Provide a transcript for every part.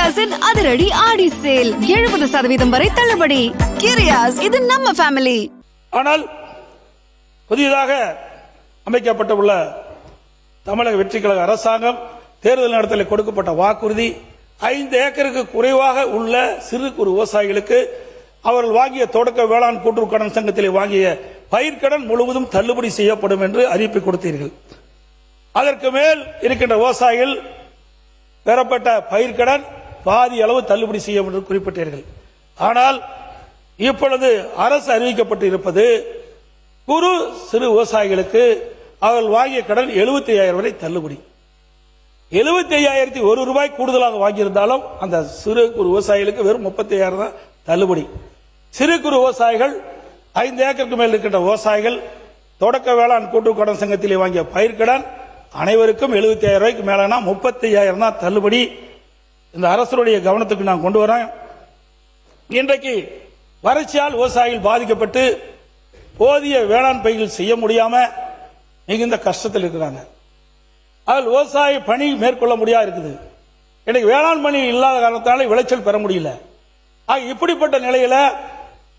கிரியாஸின் அதிரடி ஆடி சேல் 70% வரை தள்ளுபடி. கிரியாஸ், இது நம்ம ஃபேமிலி. ஆனால் புதியதாக அமைக்கப்பட்டுள்ள தமிழக வெற்றி கழக அரசாங்கம் தேர்தல் நேரத்தில் கொடுக்கப்பட்ட வாக்குறுதி 5 ஏக்கருக்கு குறைவாக உள்ள சிறு குறு விவசாயிகளுக்கு அவர்கள் வாங்கிய தொடக்க வேளாண் கூட்டுறவு கடன் சங்கத்தில் வாங்கிய பயிர்க்கடன் முழுவதும் தள்ளுபடி செய்யப்படும் என்று அறிவிப்பை கொடுத்தீர்கள். அதற்கு மேல் இருக்கின்ற விவசாயிகள் பெறப்பட்ட பயிர்க்கடன் பாதி அளவு தள்ளுபடி செய்யும் என்று குறிப்பிட்டீர்கள். ஆனால் இப்பொழுது அரசு அறிவிக்கப்பட்டு இருப்பது குறு சிறு விவசாயிகளுக்கு அவர்கள் வாங்கிய கடன் 75,000 வரை தள்ளுபடி. 75,001 ரூபாய் கூடுதலாக வாங்கியிருந்தாலும் அந்த சிறு குறு விவசாயிகளுக்கு வெறும் 35,000 தான் தள்ளுபடி. சிறு குறு விவசாயிகள் 5 ஏக்கருக்கு மேல் இருக்கின்ற விவசாயிகள் தொடக்க வேளாண் கூட்டுறவு கடன் சங்கத்திலே வாங்கிய பயிர்க்கடன் அனைவருக்கும் 75,000 ரூபாய்க்கு மேலனா 35,000 தான் தள்ளுபடி. இந்த அரசுடைய கவனத்துக்கு நான் கொண்டு வரேன். இன்றைக்கு வறட்சியால் விவசாயிகள் பாதிக்கப்பட்டு போதிய வேளாண் பயிர்கள் செய்ய முடியாம மிகுந்த கஷ்டத்தில் இருக்கிறாங்க. அதில் விவசாய பணி மேற்கொள்ள முடியாது இருக்குது. இன்னைக்கு வேளாண் பணி இல்லாத காரணத்தால விளைச்சல் பெற முடியல. இப்படிப்பட்ட நிலையில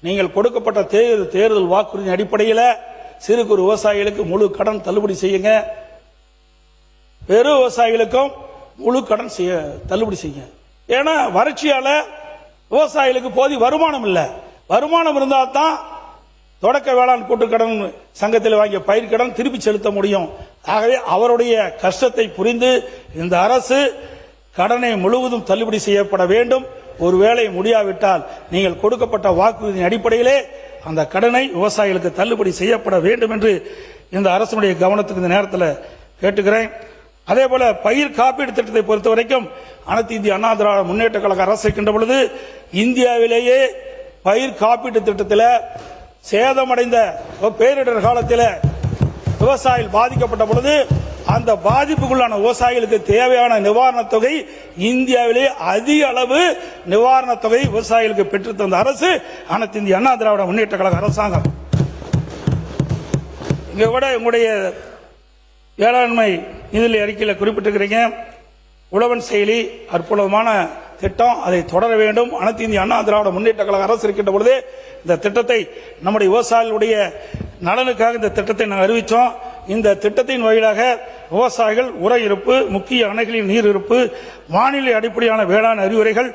நீங்கள் கொடுக்கப்பட்ட தேர்தல் வாக்குறுதி அடிப்படையில் சிறு குறு விவசாயிகளுக்கு முழு கடன் தள்ளுபடி செய்யுங்க. பெரு விவசாயிகளுக்கும் முழு கடன் தள்ளுபடி செய்யுங்க. ஏன்னா வறட்சியால விவசாயிகளுக்கு போதிய வருமானம் இல்லை. வருமானம் இருந்தால் தான் தொடக்க வேளாண் கூட்டுக்கடன் சங்கத்தில் வாங்கிய பயிர்க்கடன் திருப்பி செலுத்த முடியும். ஆகவே அவருடைய கஷ்டத்தை புரிந்து இந்த அரசு கடனை முழுவதும் தள்ளுபடி செய்யப்பட வேண்டும். ஒருவேளை முடியாவிட்டால் நீங்கள் கொடுக்கப்பட்ட வாக்குறுதியின் அடிப்படையிலே அந்த கடனை விவசாயிகளுக்கு தள்ளுபடி செய்யப்பட வேண்டும் என்று இந்த அரசுடைய கவனத்துக்கு இந்த நேரத்தில் கேட்டுக்கிறேன். அதே போல பயிர் காப்பீடு திட்டத்தை பொறுத்த வரைக்கும் அனைத்து இந்திய அண்ணா திராவிட முன்னேற்ற கழக அரசு இருக்கின்ற பொழுது இந்தியாவிலேயே பயிர் காப்பீட்டு திட்டத்தில் சேதமடைந்த பேரிடர் காலத்தில் விவசாயிகள் பாதிக்கப்பட்ட பொழுது அந்த பாதிப்புக்குள்ளான விவசாயிகளுக்கு தேவையான நிவாரணத் தொகை இந்தியாவிலேயே அதிக அளவு நிவாரணத் தொகை விவசாயிகளுக்கு பெற்றுத் தந்த அரசு அனைத்து இந்திய அண்ணா திராவிட முன்னேற்ற கழக அரசாங்கம். இங்க கூட உங்களுடைய வேளாண்மை நிதி அறிக்கையில் குறிப்பிட்டிருக்கிறீங்க. உழவன் செயலி அற்புதமான திட்டம், அதை தொடர வேண்டும். அனைத்து இந்திய அண்ணா திராவிட முன்னேற்ற கழக அரசு இருக்கின்ற பொழுது இந்த திட்டத்தை நம்முடைய விவசாயிகளுடைய நலனுக்காக இந்த திட்டத்தை நாங்கள் அறிவித்தோம். இந்த திட்டத்தின் வழியாக விவசாயிகள் உர இருப்பு, முக்கிய அணைகளின் நீர் இருப்பு, வானிலை அடிப்படையான வேளாண் அறிவுரைகள்,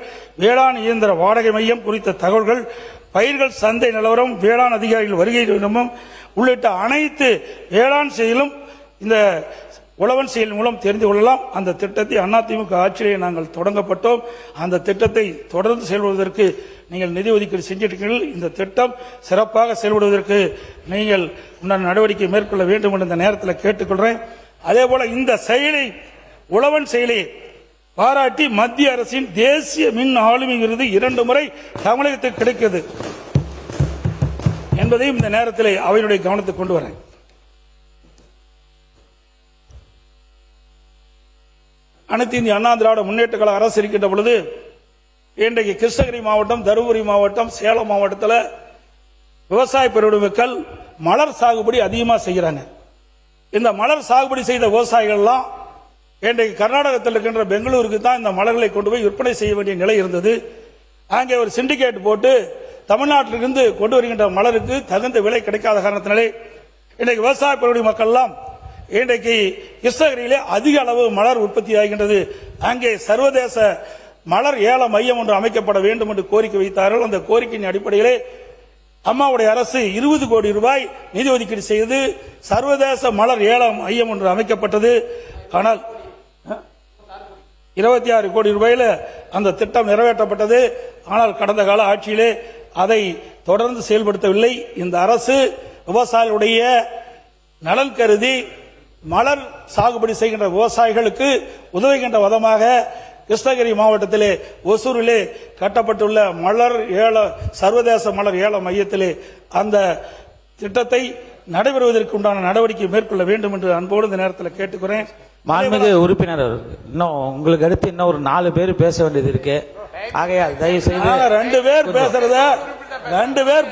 வேளாண் இயந்திர வாடகை மையம் குறித்த தகவல்கள், பயிர்கள் சந்தை நிலவரம், வேளாண் அதிகாரிகள் வருகை தினமும் உள்ளிட்ட அனைத்து வேளாண் செயலும் இந்த உழவன் செயல் மூலம் தெரிந்து கொள்ளலாம். அந்த திட்டத்தை அதிமுக ஆட்சியிலே நாங்கள் தொடங்கப்பட்டோம். அந்த திட்டத்தை தொடர்ந்து செயல்படுவதற்கு நீங்கள் நிதி ஒதுக்கீடு செஞ்சிருக்கிறீர்கள். இந்த திட்டம் சிறப்பாக செயல்படுவதற்கு நீங்கள் நடவடிக்கை மேற்கொள்ள வேண்டும் என்று இந்த நேரத்தில் கேட்டுக்கொள்கிறேன். அதே போல இந்த செயலை உழவன் செயலை பாராட்டி மத்திய அரசின் தேசிய மின் ஆளுமை விருது 2 முறை தமிழகத்துக்கு கிடைக்கிறது என்பதையும் இந்த நேரத்தில் அவையினுடைய கவனத்துக்கு கொண்டு வரேன். அனைத்து இந்திய அண்ணா திராவிட முன்னேற்ற கழக அரசு இருக்கின்ற பொழுது இன்றைக்கு கிருஷ்ணகிரி மாவட்டம், தருமபுரி மாவட்டம், சேலம் மாவட்டத்தில் விவசாய பெருமக்கள் மலர் சாகுபடி அதிகமாக செய்கிறாங்க. இந்த மலர் சாகுபடி செய்த விவசாயிகள் எல்லாம் இன்றைக்கு கர்நாடகத்தில் இருக்கின்ற பெங்களூருக்கு தான் இந்த மலர்களை கொண்டு போய் விற்பனை செய்ய வேண்டிய நிலை இருந்தது. அங்கே ஒரு சிண்டிகேட் போட்டு தமிழ்நாட்டிலிருந்து கொண்டு வருகின்ற மலருக்கு தகுந்த விலை கிடைக்காத காரணத்தினாலே இன்றைக்கு விவசாய பெருமடி மக்கள் எல்லாம் இன்றைக்கு கிருஷ்ணகிரியிலே அதிக அளவு மலர் உற்பத்தி ஆகின்றது. அங்கே சர்வதேச மலர் ஏல மையம் ஒன்று அமைக்கப்பட வேண்டும் என்று கோரிக்கை வைத்தார்கள். அந்த கோரிக்கையின் அடிப்படையிலே அம்மாவுடைய அரசு 20 கோடி ரூபாய் நிதி ஒதுக்கீடு செய்து சர்வதேச மலர் ஏல மையம் ஒன்று அமைக்கப்பட்டது. ஆனால் 26 கோடி ரூபாயில அந்த திட்டம் நிறைவேற்றப்பட்டது. ஆனால் கடந்த கால ஆட்சியிலே அதை தொடர்ந்து செயல்படுத்தவில்லை. இந்த அரசு விவசாயிகளுடைய நலன் கருதி மலர் சாகுபடி செய்கின்ற விவசாயிகளுக்கு உதவுகின்ற விதமாக கிருஷ்ணகிரி மாவட்டத்திலே ஒசூரிலே கட்டப்பட்டுள்ள மலர் ஏல சர்வதேச மலர் ஏல மையத்திலே அந்த திட்டத்தை நடைபெறுவதற்கு உண்டான நடவடிக்கை மேற்கொள்ள வேண்டும் என்று அன்போடு இந்த நேரத்தில் கேட்டுக்கிறேன். மாண்புமிகு உறுப்பினர், இன்னும் உங்களுக்கு அடுத்து இன்னும் ஒரு 4 பேர் பேச வேண்டியது இருக்கு. ஆகையால் தயவு செய்து 2 பேர்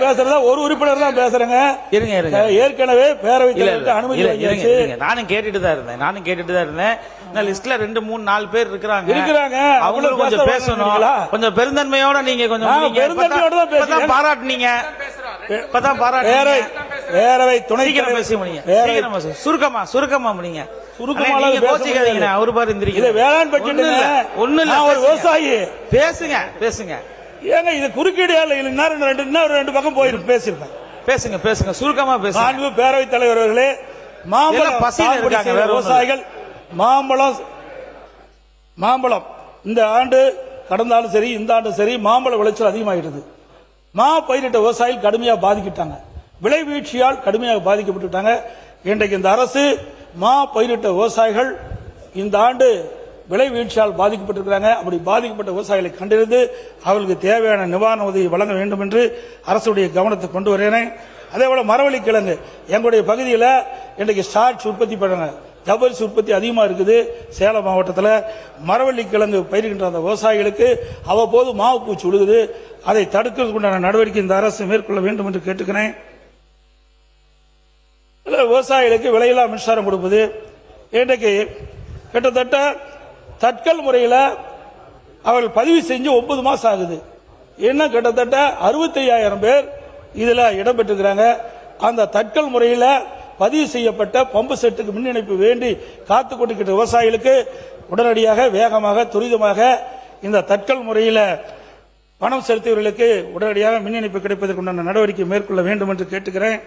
பேசுறத ஒரு உறுப்பினர் தான் பேசுறேங்க. இருங்க, ஏற்கனவே பேரவைத் தலைவருக்கு அனுமதி நானும் கேட்டுட்டு தான் இருந்தேன். லிஸ்ட்ல 2, 3, 4 பேர் இருக்கிறாங்க. அவங்களும் கொஞ்சம் பேசணும். கொஞ்சம் பெருந்தன்மையோட நீங்க கொஞ்சம் பாராட்டுனீங்க. பேரவை துணை பேசி முடியுங்க. சுருக்கமா முடியுங்க. அவரு பாரு வேளாண் பட்ஜெட் ஒண்ணு இல்ல. ஒரு விவசாயி பேசுங்க. ஏங்க இது குறுக்கீடு ரெண்டு பக்கம் போயிருக்கு. பேசுங்க சுருக்கமா பேசுங்க. பேரவைத் தலைவர் அவர்களே, விவசாயிகள் மாம்பழம் இந்த ஆண்டு கடந்த ஆண்டு சரி இந்த ஆண்டு சரி மாம்பழ விளைச்சல் அதிகமாகிட்டது. பயிரிட்ட விவசாயிகள் கடுமையாக பாதிக்கிட்டாங்க. விலை வீழ்ச்சியால் கடுமையாக பாதிக்கப்பட்டுட்டாங்க. இன்றைக்கு இந்த அரசு பயிரிட்ட விவசாயிகள் இந்த ஆண்டு விலை வீழ்ச்சியால் பாதிக்கப்பட்டிருக்கிறாங்க. அப்படி பாதிக்கப்பட்ட விவசாயிகளை கண்டறிந்து அவர்களுக்கு தேவையான நிவாரண உதவி வழங்க வேண்டும் என்று அரசுடைய கவனத்தை கொண்டு வருகிறேன். அதே போல மரவள்ளி கிழங்கு எங்களுடைய பகுதியில் இன்றைக்கு ஸ்டார்ச் உற்பத்தி பண்ணுறாங்க. ஜவ்வரிசி உற்பத்தி அதிகமாக இருக்குது. சேலம் மாவட்டத்தில் மரவள்ளி கிழங்கு பயிர்கின்ற அந்த விவசாயிகளுக்கு அவ்வப்போது மாவு பூச்சி விழுகுது. அதை தடுக்கிறதுக்குண்டான நடவடிக்கை இந்த அரசு மேற்கொள்ள வேண்டும் என்று கேட்டுக்கிறேன். விவசாயிகளுக்கு விலையில்லா மின்சாரம் கொடுப்பது இன்றைக்கு கிட்டத்தட்ட தட்கல் முறையில் அவர்கள் பதிவு செஞ்சு 9 மாசம் ஆகுது. என்ன கிட்டத்தட்ட 65,000 பேர் இதுல இடம்பெற்றிருக்கிறாங்க. அந்த தட்கல் முறையில் பதிவு செய்யப்பட்ட பம்பு செட்டுக்கு மின் இணைப்பு வேண்டி காத்துக் கொண்டிருக்கிற விவசாயிகளுக்கு உடனடியாக வேகமாக துரிதமாக இந்த தட்கல் முறையில் பணம் செலுத்தியவர்களுக்கு உடனடியாக மின் இணைப்பு கிடைப்பதற்குண்டான நடவடிக்கை மேற்கொள்ள வேண்டும் என்று கேட்டுக்கிறேன்.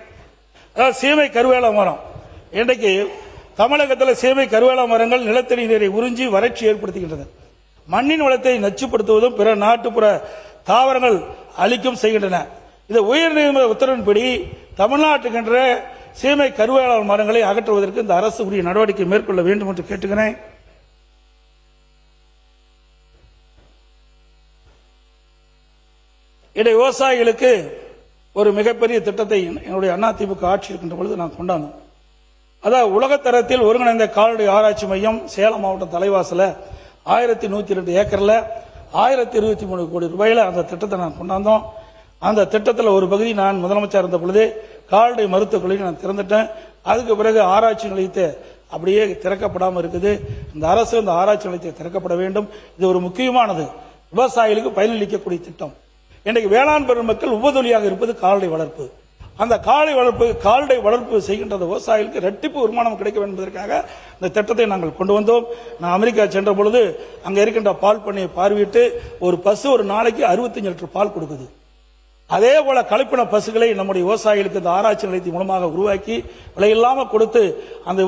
அதாவது சீமை கருவேல மரம் இன்றைக்கு தமிழகத்தில் சீமை கருவேல மரங்கள் நிலத்தடி நீரை உறிஞ்சி வறட்சி ஏற்படுத்துகின்றன. மண்ணின் வளத்தை நச்சுப்படுத்துவதும் பிற நாட்டுப்புற தாவரங்கள் அழிக்கும் செய்கின்றன. இந்த உயர்நீதிமன்ற உத்தரவின்படி தமிழ்நாட்டுக்கின்ற சீமை கருவேல மரங்களை அகற்றுவதற்கு இந்த அரசு உரிய நடவடிக்கை மேற்கொள்ள வேண்டும் என்று கேட்டுக்கிறேன். இன்றைய விவசாயிகளுக்கு ஒரு மிகப்பெரிய திட்டத்தை என்னுடைய அதிமுக ஆட்சி இருக்கின்ற பொழுது நான் கொண்டாந்தோம். அதாவது உலகத்தரத்தில் ஒருங்கிணைந்த கால்நடை ஆராய்ச்சி மையம் சேலம் மாவட்டம் தலைவாசல 1102 ஏக்கர்ல 1023 கோடி ரூபாயில அந்த திட்டத்தை நான் கொண்டாந்தோம். அந்த திட்டத்தில் ஒரு பகுதி நான் முதலமைச்சர் இருந்த பொழுது கால்நடை மருத்துவக் கல்லூரி நான் திறந்துட்டேன். அதுக்கு பிறகு ஆராய்ச்சி நிலையத்தை அப்படியே திறக்கப்படாமல் இருக்குது. இந்த அரசு இந்த ஆராய்ச்சி நிலையத்தை திறக்கப்பட வேண்டும். இது ஒரு முக்கியமானது விவசாயிகளுக்கு பயனளிக்கக்கூடிய திட்டம். இன்றைக்கு வேளாண் பெருமக்கள் உபதொழியாக இருப்பது கால்நடை வளர்ப்பு. அந்த கால்நடை வளர்ப்பு செய்கின்ற விவசாயிகளுக்கு இரட்டிப்பு வருமானம் கிடைக்க வேண்டும் என்பதற்காக இந்த திட்டத்தை நாங்கள் கொண்டு வந்தோம். நான் அமெரிக்கா சென்ற பொழுது அங்க இருக்கின்ற பால் பண்ணையை பார்வையிட்டு ஒரு பசு ஒரு நாளைக்கு 65 லிட்டர் பால் கொடுக்குது. அதே போல கலப்பின பசுகளை நம்முடைய விவசாயிகளுக்கு இந்த ஆராய்ச்சி நிலையத்தின் மூலமாக உருவாக்கி விலையில்லாமல் கொடுத்து அந்த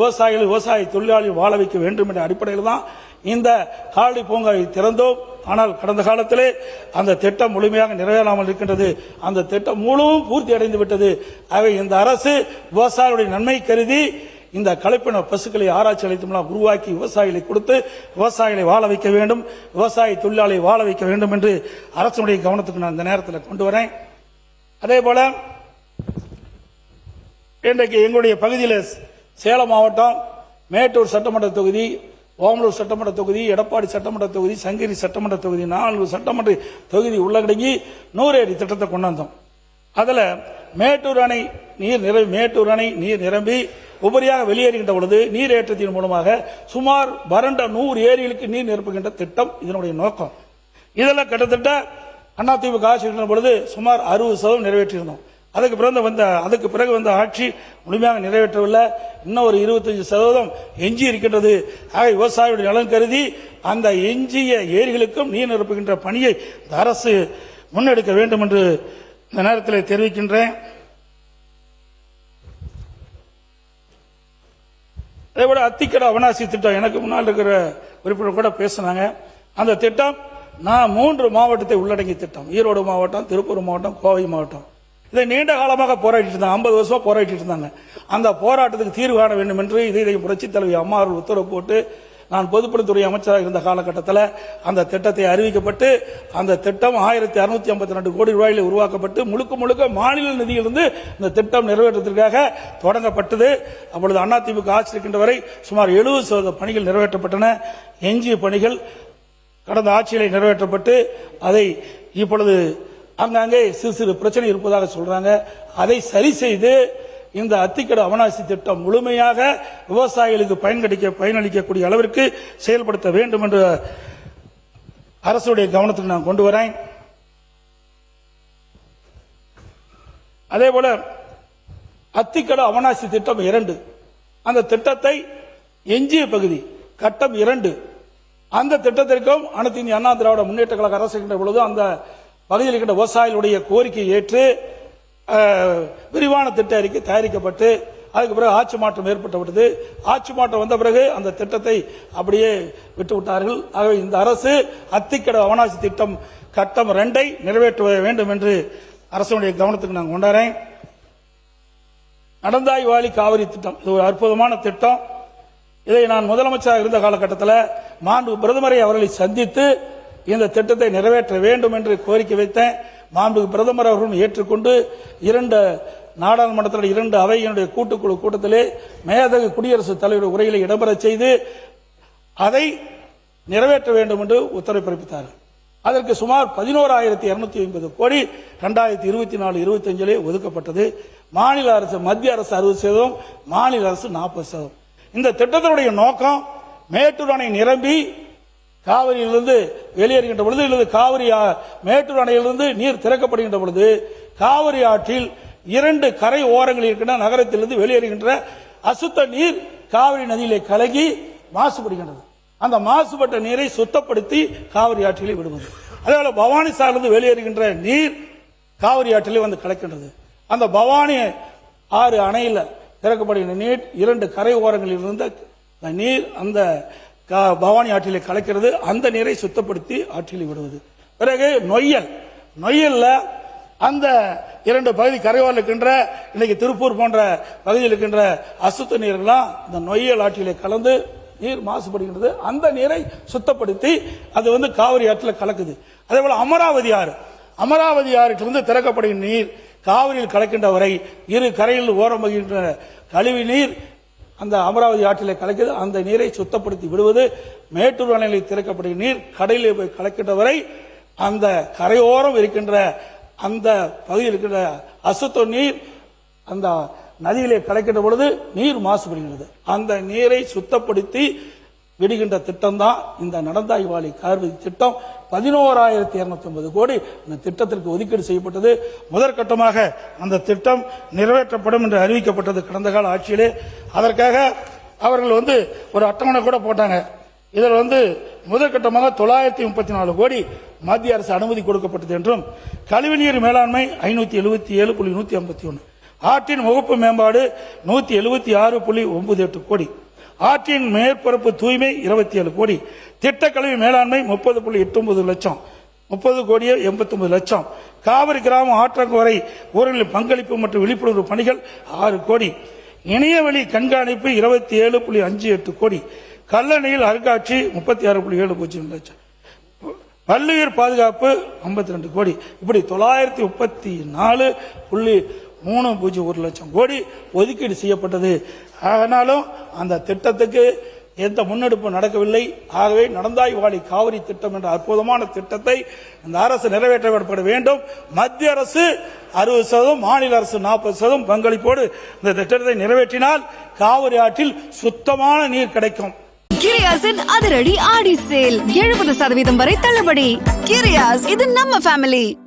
விவசாய தொழிலாளி வாழ வைக்க வேண்டும் என்ற அடிப்படையில் தான் இந்த கால்நடை பூங்காவை திறந்தோம். ஆனால் கடந்த காலத்திலே அந்த திட்டம் முழுமையாக நிறைவேறாமல் இருக்கின்றது. அந்த திட்டம் முழுவதும் பூர்த்தி அடைந்து விட்டது. ஆகவே இந்த அரசு விவசாயிகளுடைய நன்மை கருதி இந்த கலப்பின பசுக்களை ஆராய்ச்சி நிலையத்தின் உருவாக்கி விவசாயிகளை கொடுத்து விவசாயிகளை வாழ வைக்க வேண்டும், விவசாய தொழிலாளியை வாழ வைக்க வேண்டும் என்று அரசுடைய கவனத்துக்கு நான் இந்த நேரத்தில் கொண்டு வரேன். அதே போல இன்றைக்கு எங்களுடைய பகுதியில் சேலம் மாவட்டம் மேட்டூர் சட்டமன்ற தொகுதி, ஓமலூர் சட்டமன்ற தொகுதி, எடப்பாடி சட்டமன்ற தொகுதி, சங்ககிரி சட்டமன்ற தொகுதி 4 சட்டமன்ற தொகுதி உள்ளடங்கி 100 அடி திட்டத்தை கொண்டு வந்தோம். அதுல மேட்டூர் அணை நீர் நிரம்பி உபரியாக வெளியேறுகின்ற பொழுது நீரேற்றத்தின் மூலமாக சுமார் வறண்ட 100 ஏரிகளுக்கு நீர் நிரப்புகின்ற திட்டம் இதனுடைய நோக்கம். இதெல்லாம் கிட்டத்தட்ட அதிமுக ஆட்சி இருந்த பொழுது சுமார் 60% நிறைவேற்றியிருந்தோம். அதுக்கு பிறகு வந்த ஆட்சி முழுமையாக நிறைவேற்றவில்லை. இன்னும் ஒரு 25% எஞ்சி இருக்கின்றது. ஆக விவசாயிகளுடைய நலன் கருதி அந்த எஞ்சிய ஏரிகளுக்கும் நீர் நிரப்புகின்ற பணியை இந்த அரசு முன்னெடுக்க வேண்டும் என்று இந்த நேரத்தில் தெரிவிக்கின்றேன். அதேபோல அத்திக்கடை அவனாசி திட்டம் எனக்கு முன்னால் இருக்கிற உறுப்பினர் கூட பேசினாங்க. அந்த திட்டம் நான் 3 மாவட்டத்தை உள்ளடங்கிய திட்டம். ஈரோடு மாவட்டம், திருப்பூர் மாவட்டம், கோவை மாவட்டம். இதை நீண்ட காலமாக போராடிட்டு இருந்தாங்க. 50 வருஷமா போராடிட்டு இருந்தாங்க. அந்த போராட்டத்துக்கு தீர்வு காண வேண்டும் என்று இதை புரட்சி தலைவி அம்மா அவர்கள் உத்தரவு போட்டு நான் பொதுப்பணித்துறை அமைச்சராக இருந்த காலகட்டத்தில் அந்த திட்டத்தை அறிவிக்கப்பட்டு அந்த திட்டம் 1652 கோடி ரூபாயில் உருவாக்கப்பட்டு முழுக்க மாநில நிதியிலிருந்து இந்த திட்டம் நிறைவேற்றத்திற்காக தொடங்கப்பட்டது. அப்பொழுது அதிமுக ஆட்சி இருக்கின்ற வரை சுமார் 70% பணிகள் நிறைவேற்றப்பட்டன. எஞ்சிய பணிகள் கடந்த ஆட்சியிலே நிறைவேற்றப்பட்டு அதை இப்பொழுது அங்கங்கே சிறு பிரச்சனை இருப்பதாக சொல்றாங்க. அதை சரி செய்து இந்த அத்திக்கடவு அவனாசி திட்டம் முழுமையாக விவசாயிகளுக்கு பயனளிக்கக்கூடிய அளவிற்கு செயல்படுத்த வேண்டும் என்று அரசுடைய கவனத்துக்கு நான் கொண்டு வரேன். அதே போல அத்திக்கடவு அவனாசி திட்டம் 2, அந்த திட்டத்தை எஞ்சிய பகுதி கட்டம் 2, அந்த திட்டத்திற்கும் அனைத்து இந்திய அண்ணா திராவிட முன்னேற்ற கழக அரசு இருக்கின்ற பொழுது அந்த பகுதியில் இருக்கின்ற விவசாயிகளுடைய கோரிக்கையை ஏற்று விரிவான திட்ட அறிக்கை தயாரிக்கப்பட்டு அதுக்கு பிறகு ஆட்சி மாற்றம் ஏற்பட்டுவிட்டது. ஆட்சி மாற்றம் வந்த பிறகு அந்த திட்டத்தை அப்படியே விட்டுவிட்டார்கள். ஆகவே இந்த அரசு அத்திக்கடவு அவனாசி திட்டம் கட்டம் 2 நிறைவேற்ற வேண்டும் என்று அரசுடைய கவனத்துக்கு நான் கொண்டாடுறேன். நடந்தாய் வாலி காவிரி திட்டம், இது ஒரு அற்புதமான திட்டம். இதை நான் முதலமைச்சராக இருந்த காலகட்டத்தில் மாண்பு பிரதமரை அவர்களை சந்தித்து இந்த திட்டத்தை நிறைவேற்ற வேண்டும் என்று கோரிக்கை வைத்தேன். மாண்பு பிரதமர் அவர்களும் ஏற்றுக்கொண்டு 2 நாடாளுமன்றத்தில் 2 அவையினுடைய கூட்டுக்குழு கூட்டத்திலே மேதகு குடியரசுத் தலைவர் உரையிலே இடம்பெற செய்து அதை நிறைவேற்ற வேண்டும் என்று உத்தரவு பிறப்பித்தார். அதற்கு சுமார் 11,250 கோடி 2024-25 ஒதுக்கப்பட்டது. மாநில அரசு, மத்திய அரசு 60%, மாநில அரசு 40%. இந்த திட்டத்தினுடைய நோக்கம் மேட்டூர் அணை நிரம்பி காவிரியிலிருந்து வெளியேறுகின்ற பொழுது அல்லது காவிரி மேட்டூர் அணையிலிருந்து நீர் திறக்கப்படுகின்ற பொழுது காவிரி ஆற்றில் 2 கரை ஓரங்களில் இருக்கின்ற நகரத்திலிருந்து வெளியேறுகின்ற அசுத்த நீர் காவிரி நதியிலே கலகி மாசுபடுகின்றது. அந்த மாசுபட்ட நீரை சுத்தப்படுத்தி காவிரி ஆற்றிலே விடுவது. அதேபோல பவானி சார்ந்து வெளியேறுகின்ற நீர் காவிரி ஆற்றிலே வந்து கலக்கின்றது. அந்த பவானி ஆறு அணையில் திறக்கப்படுகின்ற நீர் 2 கரை ஓரங்களில் இருந்த நீர் அந்த பவானி ஆற்றிலே கலக்கிறது. அந்த நீரை சுத்தப்படுத்தி ஆற்றிலே விடுவது. பிறகு நொய்யல்ல அந்த 2 பகுதி கரையோரம் இருக்கின்ற இன்னைக்கு திருப்பூர் போன்ற பகுதியில் இருக்கின்ற அசுத்த நீர்கள்லாம் இந்த நொய்யல் ஆற்றிலே கலந்து நீர் மாசுபடுகின்றது. அந்த நீரை சுத்தப்படுத்தி அது வந்து காவிரி ஆற்றில் கலக்குது. அதே போல அமராவதி ஆற்றிலிருந்து திறக்கப்படுகின்ற நீர் காவிரியில் கலக்கின்ற வரை 2 கரையில் ஓரம் வகின்ற கழிவு நீர் அந்த அமராவதி ஆற்றிலே கலக்குது. அந்த நீரை சுத்தப்படுத்தி விடுவது. மேட்டூர் அணையில் திறக்கப்படுகின்ற நீர் கடலிலே போய் கலக்கின்ற வரை அந்த கரையோரம் இருக்கின்ற அந்த பகுதியில் இருக்கின்ற அசுத்த நீர் அந்த நதியிலே கலக்கின்ற பொழுது நீர் மாசுபடுகிறது. அந்த நீரை சுத்தப்படுத்தி விடுகின்ற திட்டம் தான் இந்த நடந்தாய் வாலி காவிரி திட்டம். 11,250 கோடி இந்த திட்டத்திற்கு ஒதுக்கீடு செய்யப்பட்டது. முதற்கட்டமாக அந்த திட்டம் நிறைவேற்றப்படும் என்று அறிவிக்கப்பட்டது கடந்த கால ஆட்சியிலே. அதற்காக அவர்கள் வந்து ஒரு அட்டவணை கூட போட்டாங்க. இதில் வந்து முதற்கட்டமாக 934 கோடி மத்திய அரசு அனுமதி கொடுக்கப்பட்டது என்றும், கழிவுநீர் மேலாண்மை 577.151, ஆற்றின் முகப்பு மேம்பாடு 176.98 கோடி, ஆற்றின் மேற்பரப்பு தூய்மை 27 கோடி, திட்ட கழிவு மேலாண்மை 30.89 லட்சம், 30 கோடியே 89 லட்சம், காவிரி கிராமம் ஆற்றங்கரை ஊர்களின் பங்களிப்பு மற்றும் விழிப்புணர்வு பணிகள் 6 கோடி, இணையவழி கண்காணிப்பு 27.58 கோடி, கல்லணையில் அருங்காட்சி 36.70 லட்சம், பல்லுயிர் பாதுகாப்பு 52 கோடி. இப்படி 934.301 லட்சம் கோடி ஒதுக்கீடு செய்யப்பட்டது. ஆனாலும் அந்த திட்டத்துக்கு எந்த முன்னெடுப்பு நடக்கவில்லை. ஆகவே நடந்தாய் வாலி காவிரி திட்டம் என்ற அற்புதமான திட்டத்தை இந்த அரசு நிறைவேற்றப்பட வேண்டும். மத்திய அரசு 60%, மாநில அரசு 40% பங்களிப்போடு இந்த திட்டத்தை நிறைவேற்றினால் காவிரி ஆற்றில் சுத்தமான நீர் கிடைக்கும். கிரியாஸின் அதிரடி ஆடி சேல் 70% வரை தள்ளுபடி. கிரியாஸ், இது நம்ம ஃபேமிலி.